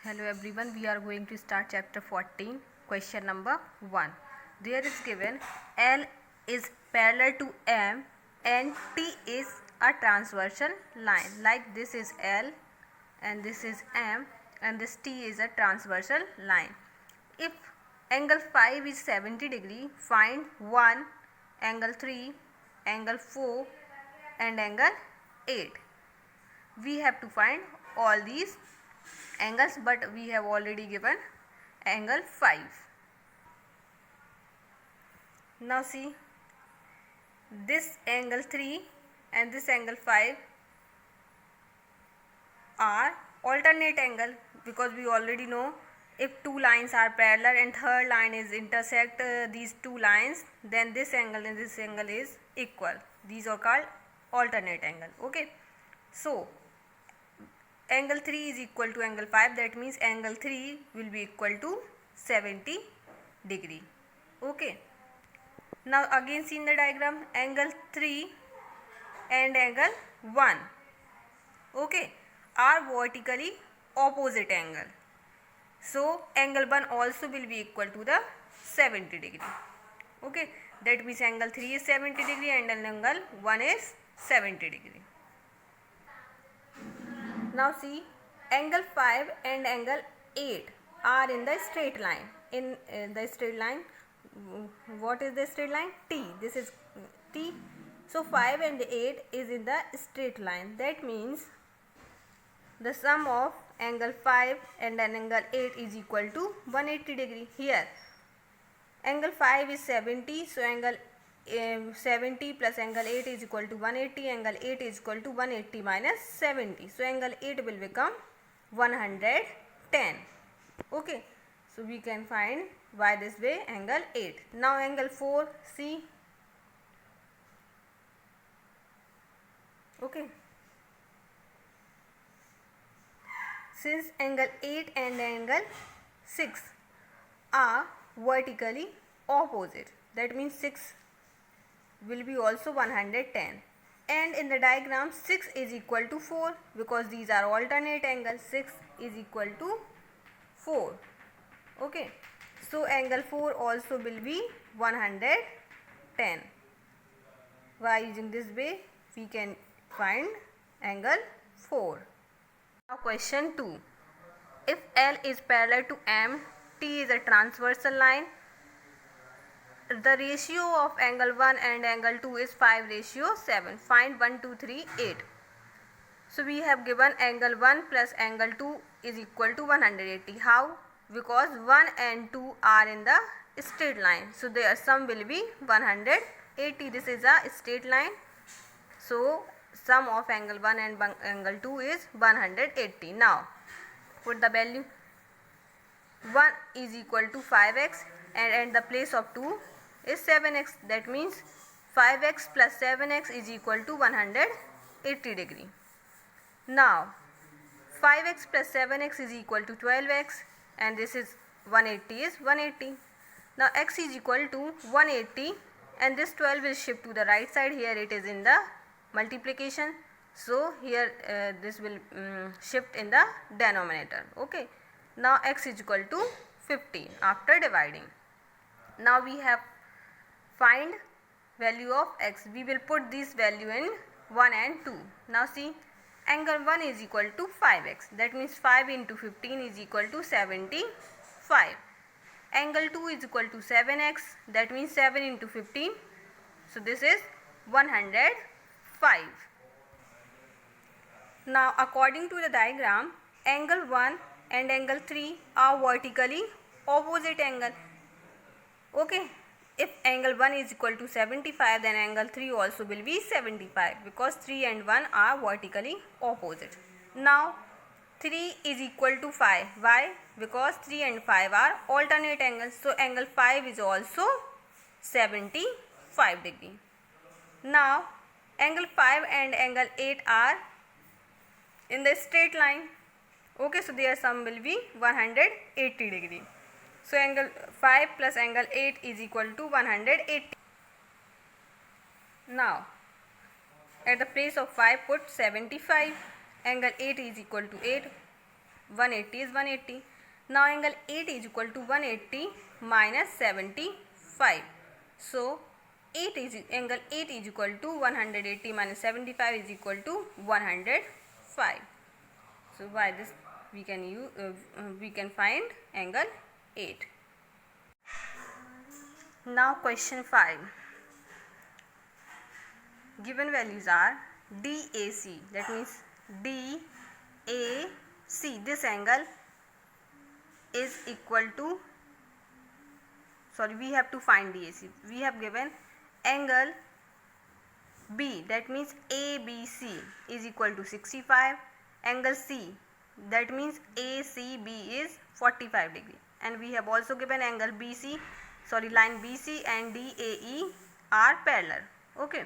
Hello everyone, we are going to start chapter 14, question number 1. There is given L is parallel to M and T is a transversal line. Like this is L and this is M and this T is a transversal line. If angle 5 is 70 degree, find 1, angle 3, angle 4 and angle 8. We have to find all these angles, but we have already given angle 5. Now see, this angle 3 and this angle 5 are alternate angle, because we already know if two lines are parallel and third line is intersect these two lines, then this angle and this angle is equal. These are called alternate angle. Okay, so angle 3 is equal to angle 5, that means angle 3 will be equal to 70 degree. Okay, now again see in the diagram, angle 3 and angle 1, okay, are vertically opposite angle, so angle 1 also will be equal to the 70 degree. Okay, that means angle 3 is 70 degree and angle 1 is 70 degree. Now see, angle 5 and angle 8 are in the straight line. In the straight line, what is the straight line? T. This is T. So 5 and 8 is in the straight line. That means the sum of angle 5 and angle 8 is equal to 180 degree. Here angle 5 is 70, so angle 70 plus angle 8 is equal to 180, angle 8 is equal to 180 minus 70, so angle 8 will become 110. Okay, so we can find by this way angle 8. Now angle 4, see, okay, since angle 8 and angle 6 are vertically opposite, that means 6 will be also 110, and in the diagram 6 is equal to 4, because these are alternate angles. 6 is equal to 4. Okay, so angle 4 also will be 110. By using this way we can find angle 4. Now question 2. If L is parallel to M, T is a transversal line, the ratio of angle 1 and angle 2 is 5:7. Find 1, 2, 3, 8. So we have given angle 1 plus angle 2 is equal to 180. How? Because 1 and 2 are in the straight line, so their sum will be 180. This is a straight line, so sum of angle 1 and angle 2 is 180. Now put the value. 1 is equal to 5x and at the place of 2 is 7x, that means 5x plus 7x is equal to 180 degree. Now 5x plus 7x is equal to 12x and this is 180 is 180. Now x is equal to 180 and this 12 will shift to the right side. Here it is in the multiplication, so here this will shift in the denominator. Okay, now x is equal to 15 after dividing. Now we have find value of x. We will put this value in 1 and 2. Now see, angle 1 is equal to 5x, that means 5 into 15 is equal to 75. Angle 2 is equal to 7x, that means 7 into 15, so this is 105. Now according to the diagram, angle 1 and angle 3 are vertically opposite angle. Okay, if angle 1 is equal to 75, then angle 3 also will be 75, because 3 and 1 are vertically opposite. Now 3 is equal to 5. Why? Because 3 and 5 are alternate angles, so angle 5 is also 75 degree. Now angle 5 and angle 8 are in the straight line. Okay, so their sum will be 180 degree. So angle 5 plus angle 8 is equal to 180. Now at the place of 5 put 75. Angle 8 is equal to 8. 180 is 180. Now angle 8 is equal to 180 minus 75. So angle 8 is equal to 180 minus 75 is equal to 105. So by this we can find angle 8. Now question 5. Given values are DAC, that means DAC, this angle is equal to, we have to find DAC. We have given angle B, that means ABC is equal to 65, angle C, that means ACB is 45 degree, and we have also given angle BC, line BC and DAE are parallel. Okay,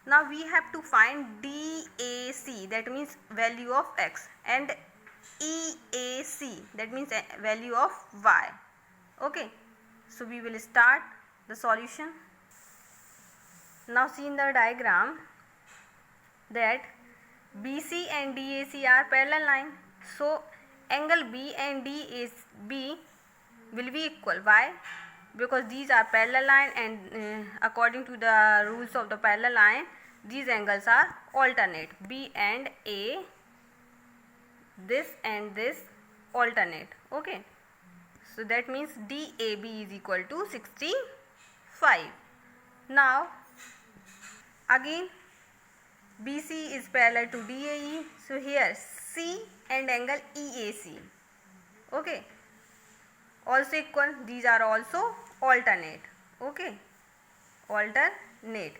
now we have to find DAC, that means value of x, and EAC, that means value of y. Okay, so we will start the solution. Now see in the diagram that BC and DAC are parallel line, so angle B and DAB will be equal. Why? Because these are parallel line, and according to the rules of the parallel line, these angles are alternate. B and A, this and this alternate. Okay, so that means DAB is equal to 65. Now again BC is parallel to DAE, so here C and angle EAC, okay, also equal. These are also alternate. Okay, alternate.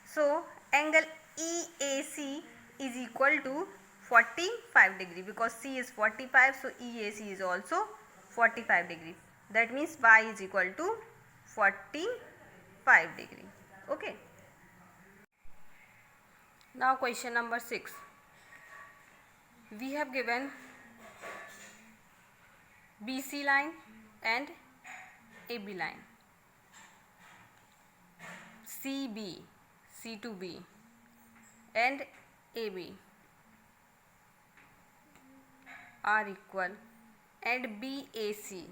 So angle EAC is equal to 45 degree, because C is 45, so EAC is also 45 degree. That means y is equal to 45 degree. Okay. Now question number 6. We have given BC line and AB line, CB, C to B and AB are equal, and BAC,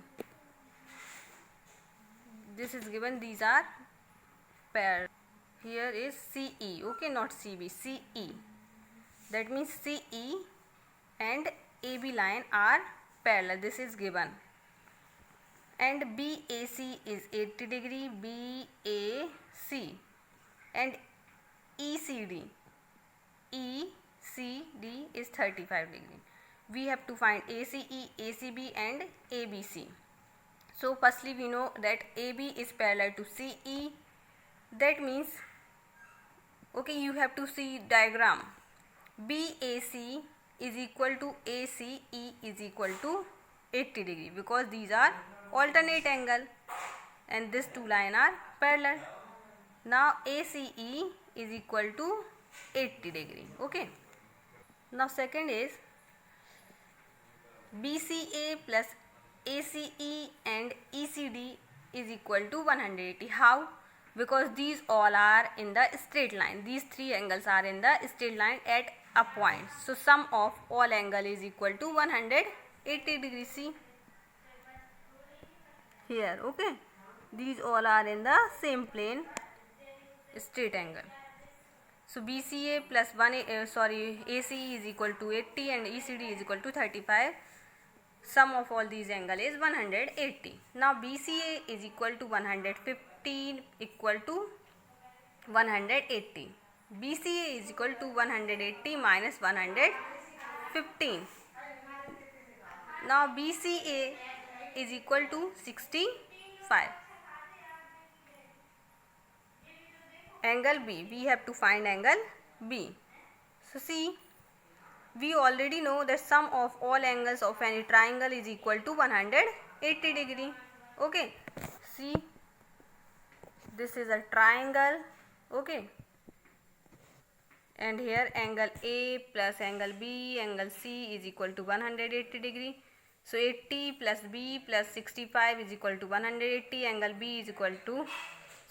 this is given, these are pair. Here is CE, okay, not CB, CE, that means CE and AB line are parallel, this is given, and BAC is 80 degree, BAC, and ECD is 35 degree. We have to find ACE, ACB and ABC. So firstly we know that AB is parallel to CE, that means, okay, you have to see diagram. BAC is equal to ACE is equal to 80 degree, because these are alternate angle and these two lines are parallel. Now ACE is equal to 80 degree. Okay, now second is BCA plus ACE and ECD is equal to 180. How? Because these all are in the straight line, these three angles are in the straight line at a point, so sum of all angle is equal to 180 degrees. See here, okay, these all are in the same plane, straight angle. So BCA plus ACE is equal to 80 and ECD is equal to 35. Sum of all these angle is 180. Now BCA is equal to 115 equal to 180. BCA is equal to 180 minus 115. Now BCA is equal to 65. Angle B, we have to find angle B. So see, we already know that sum of all angles of any triangle is equal to 180 degree. Okay, see, this is a triangle. Okay, and here angle A plus angle B, angle C is equal to 180 degree. So 80 plus B plus 65 is equal to 180. Angle B is equal to,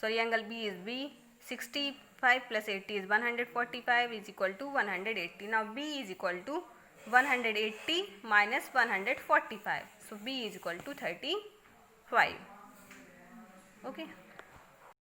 angle B is B. 65 plus 80 is 145 is equal to 180. Now B is equal to 180 minus 145. So B is equal to 35. Okay.